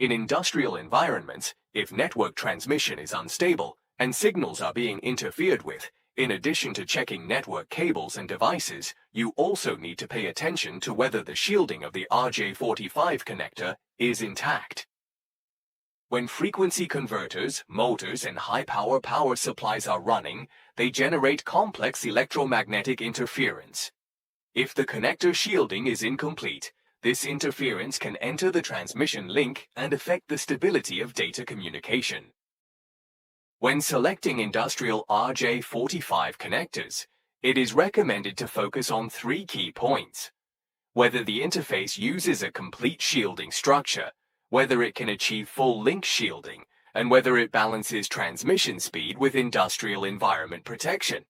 In industrial environments, if network transmission is unstable and signals are being interfered with, in addition to checking network cables and devices, you also need to pay attention to whether the shielding of the RJ45 connector is intact. When frequency converters, motors, and high-power power supplies are running, they generate complex electromagnetic interference. If the connector shielding is incomplete, this interference can enter the transmission link and affect the stability of data communication. When selecting industrial RJ45 connectors, it is recommended to focus on 3 key points: whether the interface uses a complete shielding structure, whether it can achieve full link shielding, and whether it balances transmission speed with industrial environment protection.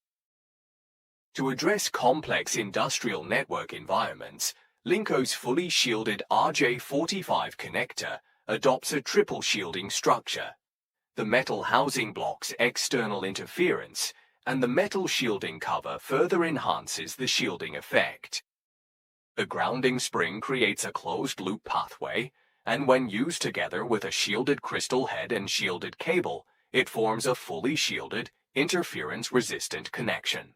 To address complex industrial network environments, LINKO's fully shielded RJ45 connector adopts a triple shielding structure. The metal housing blocks external interference, and the metal shielding cover further enhances the shielding effect. The grounding spring creates a closed-loop pathway, and when used together with a shielded crystal head and shielded cable, it forms a fully shielded, interference-resistant connection.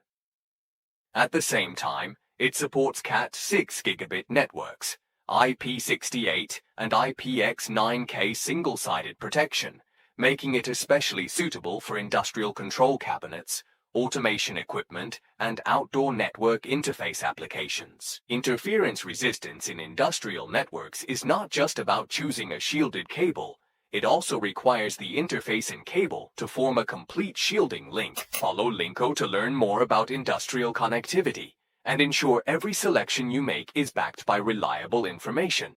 At the same time, it supports Cat6 gigabit networks, IP68 and IPX9K single-sided protection, making it especially suitable for industrial control cabinets, automation equipment, and outdoor network interface applications. Interference resistance in industrial networks is not just about choosing a shielded cable, it also requires the interface and cable to form a complete shielding link. Follow LINKO to learn more about industrial connectivity and ensure every selection you make is backed by reliable information.